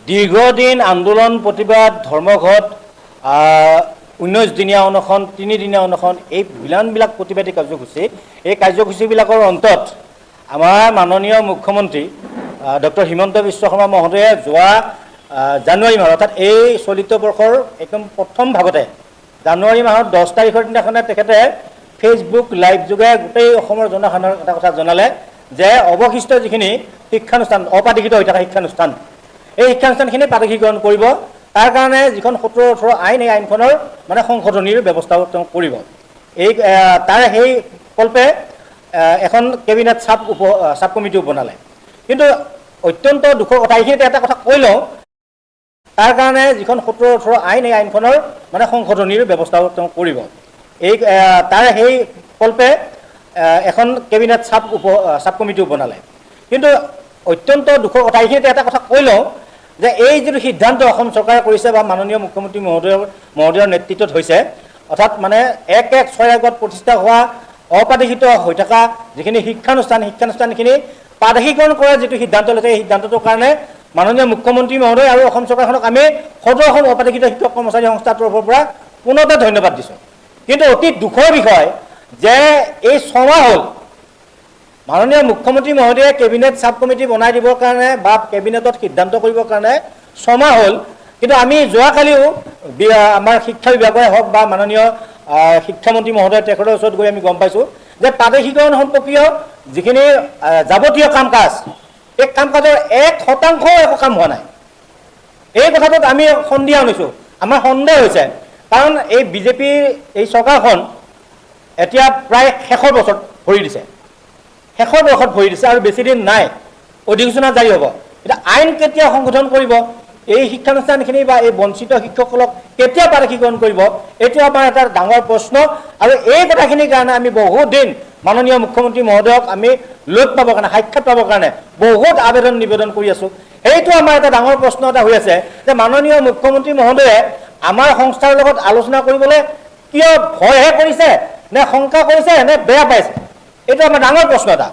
দীৰ্ঘদিন আন্দোলন প্ৰতিবাদ ধৰ্মঘট 19 দিনীয়া অনশন 3 দিনীয়া অনশন এই বিলানবিলাক প্ৰতিবাদী কাৰ্যসূচী এই কাৰ্যসূচীবিলাকৰ অন্তত আমাৰ মাননীয় মুখ্যমন্ত্ৰী ডক্টৰ হিমন্ত বিশ্ব শৰ্মা মহোদয়ে যোৱা জানুৱাৰী মাহ অৰ্থাৎ এই চলিত বৰ্ষৰ একদম প্ৰথম ভাগতে জানুৱাৰী মাহৰ 10 তাৰিখৰ দিনাখনে তেখেতে ফেচবুক লাইভ যোগে গোটেই অসমৰ জনসাধাৰণক এটা কথা জনালে যে অৱশিষ্ট যিখিনি শিক্ষানুষ্ঠান অপাধিকৃত হৈ থকা শিক্ষানুষ্ঠান এই শিক্ষানুষ্ঠানখিনি পাদকীকৰণ কৰিব তাৰ কাৰণে যিখন 17-18 আইন এই আইনখনৰ মানে সংশোধনীৰ ব্যৱস্থাও তেওঁ কৰিব এই তাৰ সেই কল্পে এখন কেবিনেট সাব কমিটিও বনালে কিন্তু অত্যন্ত দুখৰ কথা এইখিনিতে এটা কথা কৈ লওঁ তাৰ কাৰণে যিখন 17-18 আইন এই আইনখনৰ মানে সংশোধনীৰ ব্যৱস্থাও তেওঁ কৰিব এই তাৰ সেই কল্পে এখন কেবিনেট সাব কমিটিও বনালে কিন্তু অত্যন্ত দুখৰ কথা এইখিনিতে এটা কথা কৈ লওঁ যে এই যিটো সিদ্ধান্ত অসম চৰকাৰে কৰিছে বা মাননীয় মুখ্যমন্ত্ৰী মহোদয়ৰ নেতৃত্বত হৈছে অৰ্থাৎ মানে 1-1-6 আগত প্ৰতিষ্ঠা হোৱা অপাধিকৃত হৈ থকা যিখিনি শিক্ষানুষ্ঠানখিনি পাদকীকৰণ কৰাৰ যিটো সিদ্ধান্ত লৈছে এই সিদ্ধান্তটোৰ কাৰণে মাননীয় মুখ্যমন্ত্ৰী মহোদয় আৰু অসম চৰকাৰখনক আমি সদৌ অসম অপাধিকৃত শিক্ষক কৰ্মচাৰী সংস্থাৰ তৰফৰ পৰা পুনৰবাৰ ধন্যবাদ দিছোঁ কিন্তু অতি দুখৰ বিষয় যে এই 6 মাহ হ'ল মাননীয় মুখ্যমন্ত্ৰী মহোদয়ে কেবিনেট সাব কমিটি বনাই দিবৰ কাৰণে বা কেবিনেটত সিদ্ধান্ত কৰিবৰ কাৰণে 6 মাহ হ'ল কিন্তু আমি যোৱাকালিও আমাৰ শিক্ষা বিভাগৰে হওক বা মাননীয় শিক্ষামন্ত্ৰী মহোদয় তেখেতৰ ওচৰত গৈ আমি গম পাইছোঁ যে পাদকীকৰণ সম্পৰ্কীয় যিখিনি যাৱতীয় কাম কাজ এই কাম কাজৰ 1% একো কাম হোৱা নাই এই কথাটোত আমি সন্দেহ আনিছোঁ আমাৰ সন্দেহ হৈছে কাৰণ এই বিজেপিৰ এই চৰকাৰখন এতিয়া প্ৰায় শেষৰ বছৰত ভৰি দিছে আৰু বেছি দিন নাই অধিসূচনা জাৰি হ'ব এতিয়া আইন কেতিয়া সংশোধন কৰিব এই শিক্ষানুষ্ঠানখিনি বা এই বঞ্চিত শিক্ষকসকলক কেতিয়া পাদকীকৰণ কৰিব এইটো আমাৰ এটা ডাঙৰ প্ৰশ্ন আৰু এই কথাখিনিৰ কাৰণে আমি বহুত দিন মাননীয় মুখ্যমন্ত্ৰী মহোদয়ক আমি লগ পাবৰ কাৰণে সাক্ষাৎ পাবৰ কাৰণে বহুত আবেদন নিবেদন কৰি আছোঁ এইটো আমাৰ এটা ডাঙৰ প্ৰশ্ন এটা হৈ আছে যে মাননীয় মুখ্যমন্ত্ৰী মহোদয়ে আমাৰ সংস্থাৰ লগত আলোচনা কৰিবলৈ কিয় ভয়হে কৰিছে নে শংকা কৰিছে নে বেয়া পাইছে এইটো আমাৰ ডাঙৰ প্ৰশ্ন এটা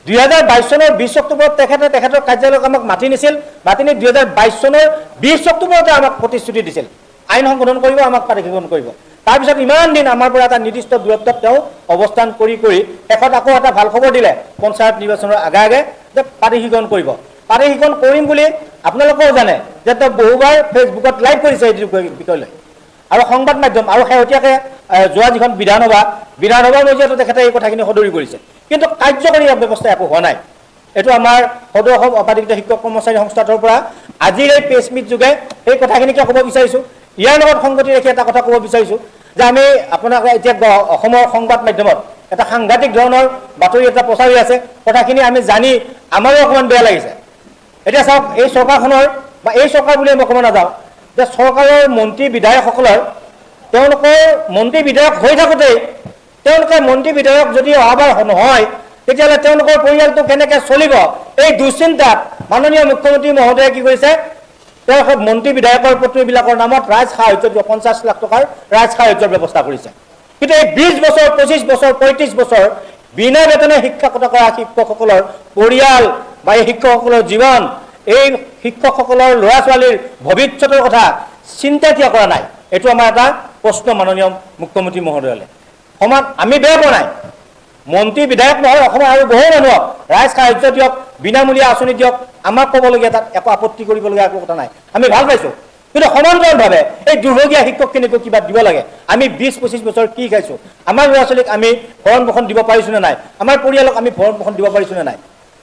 2022 চনৰ 20 অক্টোবৰত তেখেতৰ কাৰ্যালয়ক আমাক মাতি নিছিল মাতি নি 2022 চনৰ 20 অক্টোবৰতে আমাক প্ৰতিশ্ৰুতি দিছিল আইন সংশোধন কৰিব আমাক পাদকীকৰণ কৰিব তাৰপিছত ইমান দিন আমাৰ পৰা এটা নিৰ্দিষ্ট দূৰত্বত তেওঁ অৱস্থান কৰি শেষত আকৌ এটা ভাল খবৰ দিলে পঞ্চায়ত নিৰ্বাচনৰ আগে যে পাদকীকৰণ কৰিম বুলি আপোনালোকেও জানে যে তেওঁ বহুবাৰ ফেচবুকত লাইভ কৰিছে এই বিষয় লৈ আৰু সংবাদ মাধ্যম আৰু শেহতীয়াকৈ যোৱা যিখন বিধানসভাৰ মজিয়াতো তেখেতে এই কথাখিনি সদৰি কৰিছে কিন্তু কাৰ্যকৰী ব্যৱস্থা একো হোৱা নাই এইটো আমাৰ সদৌ অসম অপাধিকৃত শিক্ষক কৰ্মচাৰী সংস্থাটোৰ পৰা আজিৰ এই প্ৰেছ মিট যোগে এই কথাখিনিকে ক'ব বিচাৰিছোঁ ইয়াৰ লগত সংগতি ৰাখি এটা কথা ক'ব বিচাৰিছোঁ যে আমি আপোনাক এতিয়া অসমৰ সংবাদ মাধ্যমত এটা সাংঘাতিক ধৰণৰ বাতৰি এটা প্ৰচাৰি আছে কথাখিনি আমি জানি আমাৰো অকণমান বেয়া লাগিছে এতিয়া চাওক এই চৰকাৰখনৰ বা এই চৰকাৰ বুলি মই ক'ব নাযাওঁ যে চৰকাৰৰ মন্ত্ৰী বিধায়কসকলৰ তেওঁলোকৰ মন্ত্ৰী বিধায়ক হৈ থাকোঁতেই তেওঁলোকে মন্ত্ৰী বিধায়ক যদি অহাবাৰ নহয় তেতিয়াহ'লে তেওঁলোকৰ পৰিয়ালটো কেনেকৈ চলিব এই দুশ্চিন্তাত মাননীয় মুখ্যমন্ত্ৰী মহোদয়ে কি কৰিছে তেওঁ মন্ত্ৰী বিধায়কৰ পত্নীবিলাকৰ নামত ৰাজ সাহায্য 50 লাখ টকাৰ ৰাজ সাহায্যৰ ব্যৱস্থা কৰিছে কিন্তু এই 20 বছৰ 25 বছৰ 35 বছৰ বিনা বেতনে শিক্ষকতা কৰা শিক্ষকসকলৰ পৰিয়াল বা এই শিক্ষকসকলৰ জীৱন এই শিক্ষকসকলৰ ল'ৰা ছোৱালীৰ ভৱিষ্যতৰ কথা চিন্তা কৰা নাই এইটো আমাৰ এটা প্ৰশ্ন মাননীয় মুখ্যমন্ত্ৰী মহোদয়লৈ সমান আমি বেয়া পোৱা নাই মন্ত্ৰী বিধায়ক নহয় অসমৰ আৰু বহু মানুহক ৰাইজ সাহায্য দিয়ক বিনামূলীয়া আঁচনি দিয়ক আমাক ক'বলগীয়া তাত একো আপত্তি কৰিবলগীয়া একো কথা নাই আমি ভাল পাইছোঁ কিন্তু সমান্তৰালভাৱে এই দুৰ্ভগীয়া শিক্ষকখিনিকো কিবা দিব লাগে আমি 20-25 বছৰ কি খাইছোঁ আমাৰ ল'ৰা ছোৱালীক আমি ভৰণ পোষণ দিব পাৰিছোঁ নে নাই আমাৰ পৰিয়ালক আমি ভৰণ পোষণ দিব পাৰিছোঁ নে নাই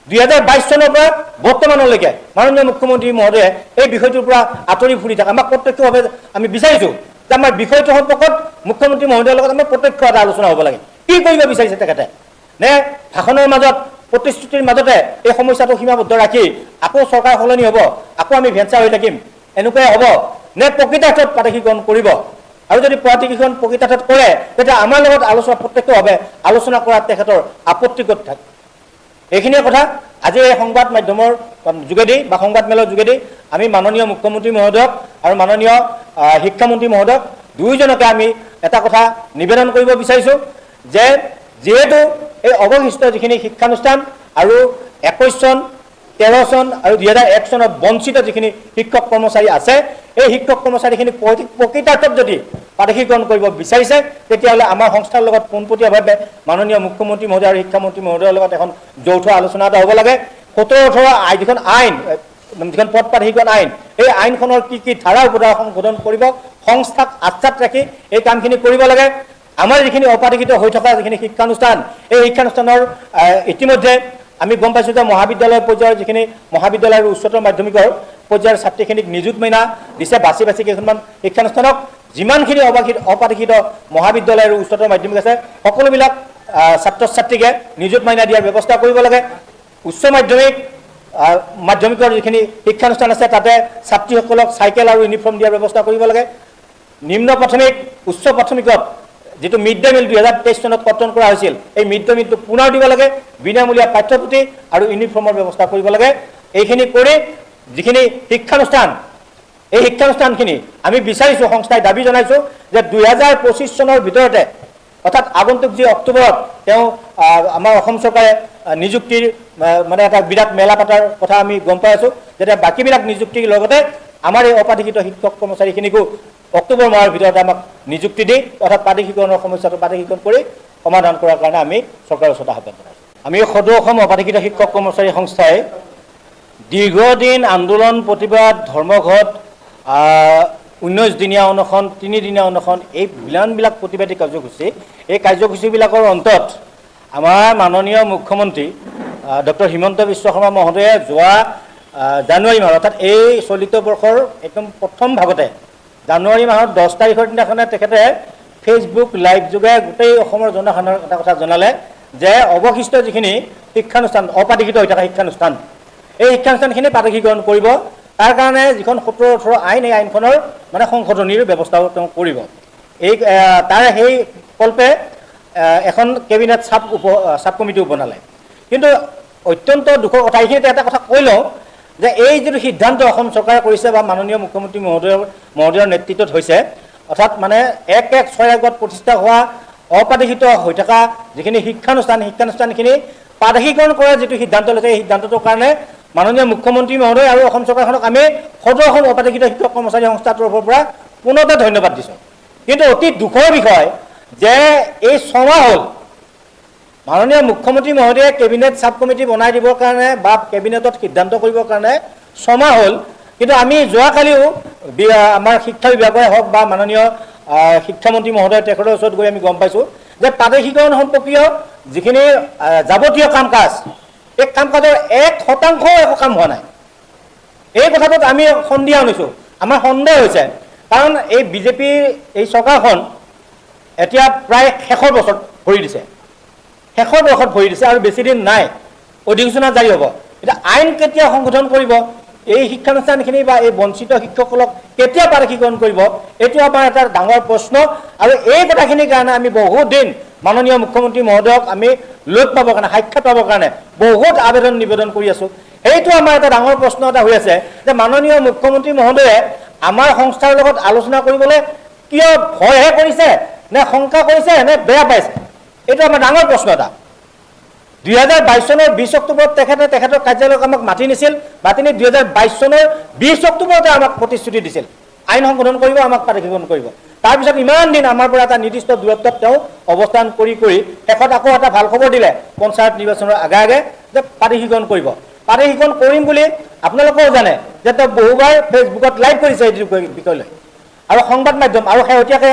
2022 চনৰ পৰা বৰ্তমানলৈকে মাননীয় মুখ্যমন্ত্ৰী মহোদয়ে এই বিষয়টোৰ পৰা আঁতৰি ফুৰি থাকে আমাক প্ৰত্যক্ষভাৱে আমি বিচাৰিছোঁ যে আমাৰ বিষয়টো সম্পৰ্কত মুখ্যমন্ত্ৰী মহোদয়ৰ লগত আমাৰ প্ৰত্যক্ষ এটা আলোচনা হ'ব লাগে কি কৰিব বিচাৰিছে তেখেতে নে ভাষণৰ মাজত প্ৰতিশ্ৰুতিৰ মাজতে এই সমস্যাটো সীমাবদ্ধ ৰাখি আকৌ চৰকাৰ সলনি হ'ব আকৌ আমি ভেঞ্চাৰ হৈ থাকিম এনেকুৱাই হ'ব নে প্ৰকৃতাৰ্থত পাদকীকৰণ কৰিব আৰু যদি পাদকীকৰণ প্ৰকৃতাৰ্থত কৰে তেতিয়া আমাৰ লগত প্ৰত্যক্ষভাৱে আলোচনা কৰাত তেখেতৰ আপত্তি ক'ত থাকে এইখিনিয়ে কথা আজি এই সংবাদ মাধ্যমৰ যোগেদি বা সংবাদ মেলৰ যোগেদি আমি মাননীয় মুখ্যমন্ত্ৰী মহোদয়ক আৰু মাননীয় শিক্ষামন্ত্ৰী মহোদয়ক দুয়োজনকে আমি এটা কথা নিবেদন কৰিব বিচাৰিছোঁ যে যেহেতু এই অৱশিষ্ট যিখিনি শিক্ষানুষ্ঠান আৰু 21 চন 2013 চন আৰু 2001 চনত বঞ্চিত যিখিনি শিক্ষক কৰ্মচাৰী আছে এই শিক্ষক কৰ্মচাৰীখিনি প্ৰকৃতাৰ্থত যদি প্ৰাদেশিকৰণ কৰিব বিচাৰিছে তেতিয়াহ'লে আমাৰ সংস্থাৰ লগত পোনপটীয়াভাৱে মাননীয় মুখ্যমন্ত্ৰী মহোদয় আৰু শিক্ষামন্ত্ৰী মহোদয়ৰ লগত এখন যৌথ আলোচনা এটা হ'ব লাগে। 17-18 যিখন আইন যিখন পদ প্ৰাদেশিকৰণ আইন এই আইনখনৰ কি ধাৰাৰ ওপৰত সংশোধন কৰিব সংস্থাক আশ্বাত ৰাখি এই কামখিনি কৰিব লাগে। আমাৰ যিখিনি অপাধিকৃত হৈ থকা যিখিনি শিক্ষানুষ্ঠান এই শিক্ষানুষ্ঠানৰ ইতিমধ্যে আমি গম পাইছোঁ যে মহাবিদ্যালয় পৰ্যায়ৰ যিখিনি মহাবিদ্যালয় আৰু উচ্চতৰ মাধ্যমিকৰ পৰ্যায়ৰ ছাত্ৰীখিনিক নিযুত মইনা দিছে বাছি কেইখনমান শিক্ষানুষ্ঠানক। যিমানখিনি অপাধিকৃত মহাবিদ্যালয় আৰু উচ্চতৰ মাধ্যমিক আছে সকলোবিলাক ছাত্ৰ ছাত্ৰীকে নিযুত মইনা দিয়াৰ ব্যৱস্থা কৰিব লাগে। উচ্চ মাধ্যমিকৰ যিখিনি শিক্ষানুষ্ঠান আছে তাতে ছাত্ৰীসকলক চাইকেল আৰু ইউনিফৰ্ম দিয়াৰ ব্যৱস্থা কৰিব লাগে। নিম্ন প্ৰাথমিক উচ্চ প্ৰাথমিকত যিটো মিড ডে মিল 2023 চনত কৰ্তন কৰা হৈছিল এই মিড ডে মিলটো পুনৰ দিব লাগে। বিনামূলীয়া পাঠ্যপুথি আৰু ইউনিফৰ্মৰ ব্যৱস্থা কৰিব লাগে। এইখিনি কৰি যিখিনি শিক্ষানুষ্ঠান এই শিক্ষানুষ্ঠানখিনি আমি বিচাৰিছোঁ সংস্থাই দাবী জনাইছোঁ যে 2025 চনৰ ভিতৰতে অৰ্থাৎ আগন্তুক যি অক্টোবৰত তেওঁ আমাৰ অসম চৰকাৰে নিযুক্তিৰ মানে এটা বিৰাট মেলা পতাৰ কথা আমি গম পাই আছোঁ। যেতিয়া বাকীবিলাক নিযুক্তিৰ লগতে আমাৰ এই অপাধিকৃত শিক্ষক কৰ্মচাৰীখিনিকো অক্টোবৰ মাহৰ ভিতৰতে আমাক নিযুক্তি দি অৰ্থাৎ প্ৰাদেশিকৰণৰ সমস্যাটো প্ৰাদেশিকৰণ কৰি সমাধান কৰাৰ কাৰণে আমি চৰকাৰৰ ওচৰত আহ্বান জনাইছোঁ। আমি সদৌ অসম অপাধিকৃত শিক্ষক কৰ্মচাৰী সংস্থাই দীৰ্ঘদিন আন্দোলন প্ৰতিবাদ ধৰ্মঘট 19 দিনীয়া অনশন 3 দিনীয়া অনশন এই বিলানবিলাক প্ৰতিবাদী কাৰ্যসূচী এই কাৰ্যসূচীবিলাকৰ অন্তত আমাৰ মাননীয় মুখ্যমন্ত্ৰী ডক্টৰ হিমন্ত বিশ্ব শৰ্মা মহোদয়ে যোৱা জানুৱাৰী মাহত অৰ্থাৎ এই চলিত বৰ্ষৰ একদম প্ৰথম ভাগতে জানুৱাৰী মাহৰ 10 তাৰিখৰ দিনাখনে তেখেতে ফেচবুক লাইভ যোগে গোটেই অসমৰ জনসাধাৰণৰ এটা কথা জনালে যে অৱশিষ্ট যিখিনি শিক্ষানুষ্ঠান অপাধিকৃত হৈ থকা শিক্ষানুষ্ঠান এই শিক্ষানুষ্ঠানখিনি প্ৰাদেশিকৰণ কৰিব। তাৰ কাৰণে যিখন 17-18 আইন এই আইনখনৰ মানে সংশোধনীৰ ব্যৱস্থাও তেওঁ কৰিব। এই তাৰে সেই কল্পে এখন কেবিনেট চাব কমিটিও বনালে। কিন্তু অত্যন্ত দুখৰ কথা এইখিনিতে এটা কথা কৈ লওঁ যে এই যিটো সিদ্ধান্ত অসম চৰকাৰে কৰিছে বা মাননীয় মুখ্যমন্ত্ৰী মহোদয়ৰ নেতৃত্বত হৈছে অৰ্থাৎ মানে 1/6 আগত প্ৰতিষ্ঠা হোৱা অপাধিকৃত হৈ থকা যিখিনি শিক্ষানুষ্ঠানখিনি প্ৰাদেশিকৰণ কৰাৰ যিটো সিদ্ধান্ত লৈছে এই সিদ্ধান্তটোৰ কাৰণে মাননীয় মুখ্যমন্ত্ৰী মহোদয় আৰু অসম চৰকাৰখনক আমি সদৌ অসম অপাধিকৃত শিক্ষক কৰ্মচাৰী সংস্থাৰ তৰফৰ পৰা পুনৰতে ধন্যবাদ দিছোঁ। কিন্তু অতি দুখৰ বিষয় যে এই 6 মাহ হ'ল মাননীয় মুখ্যমন্ত্ৰী মহোদয়ে কেবিনেট চাব কমিটি বনাই দিবৰ কাৰণে বা কেবিনেটত সিদ্ধান্ত কৰিবৰ কাৰণে 6 মাহ হ'ল। কিন্তু আমি যোৱাকালিও আমাৰ শিক্ষা বিভাগৰে হওক বা মাননীয় শিক্ষামন্ত্ৰী মহোদয় তেখেতৰ ওচৰত গৈ আমি গম পাইছোঁ যে প্ৰাদেশিকৰণ সম্পৰ্কীয় যিখিনি যাৱতীয় কাম কাজ এই কাম কাজৰ 1% একো কাম হোৱা নাই। এই কথাটোত আমি সন্দেহ আনিছোঁ। আমাৰ সন্দেহ হৈছে কাৰণ এই বিজেপিৰ এই চৰকাৰখন এতিয়া প্ৰায় শেষৰ বছৰত ভৰি দিছে আৰু বেছি দিন নাই অধিসূচনা জাৰি হ'ব। এতিয়া আইন কেতিয়া সংশোধন কৰিব এই শিক্ষানুষ্ঠানখিনি বা এই বঞ্চিত শিক্ষকসকলক কেতিয়া প্ৰাদেশিকৰণ কৰিব এইটো আমাৰ এটা ডাঙৰ প্ৰশ্ন। আৰু এই কথাখিনিৰ কাৰণে আমি বহুত দিন মাননীয় মুখ্যমন্ত্ৰী মহোদয়ক আমি লগ পাবৰ কাৰণে সাক্ষাৎ পাবৰ কাৰণে বহুত আবেদন নিবেদন কৰি আছোঁ। এইটো আমাৰ এটা ডাঙৰ প্ৰশ্ন এটা হৈ আছে যে মাননীয় মুখ্যমন্ত্ৰী মহোদয়ে আমাৰ সংস্থাৰ লগত আলোচনা কৰিবলৈ কিয় ভয়হে কৰিছে নে শংকা কৰিছে নে বেয়া পাইছে এইটো আমাৰ ডাঙৰ প্ৰশ্ন এটা। 2022 চনৰ 20 অক্টোবৰত তেখেতৰ কাৰ্যালয়ক আমাক মাতি নিছিল। মাতি নি 2022 চনৰ 20 অক্টোবৰতে আমাক প্ৰতিশ্ৰুতি দিছিল আইন সংশোধন কৰিব আমাক প্ৰাদেশিকৰণ কৰিব। তাৰপিছত ইমান দিন আমাৰ পৰা এটা নিৰ্দিষ্ট দূৰত্বত তেওঁ অৱস্থান কৰি শেষত আকৌ এটা ভাল খবৰ দিলে পঞ্চায়ত নিৰ্বাচনৰ আগে যে প্ৰাদেশিকৰণ কৰিব। প্ৰাদেশিকৰণ কৰিম বুলি আপোনালোকেও জানে যে তেওঁ বহুবাৰ ফেচবুকত লাইভ কৰিছে এই বিষয় লৈ আৰু সংবাদ মাধ্যম আৰু শেহতীয়াকৈ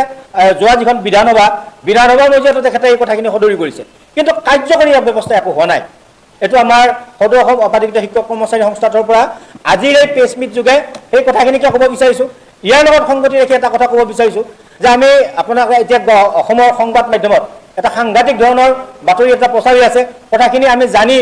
যোৱা যিখন বিধানসভা পৰ্যায়তো তেখেতে এই কথাখিনি সদৰি কৰিছে। কিন্তু কাৰ্যকৰী ব্যৱস্থা একো হোৱা নাই। এইটো আমাৰ সদৌ অসম অপাধিকৃত শিক্ষক কৰ্মচাৰী সংস্থাটোৰ পৰা আজিৰ এই প্ৰেছ মিট যোগে সেই কথাখিনিকে ক'ব বিচাৰিছোঁ। ইয়াৰ লগত সংগতি ৰাখি এটা কথা ক'ব বিচাৰিছোঁ যে আমি আপোনাক এতিয়া অসমৰ সংবাদ মাধ্যমত এটা সাংঘাতিক ধৰণৰ বাতৰি এটা প্ৰচাৰি আছে। কথাখিনি আমি জানি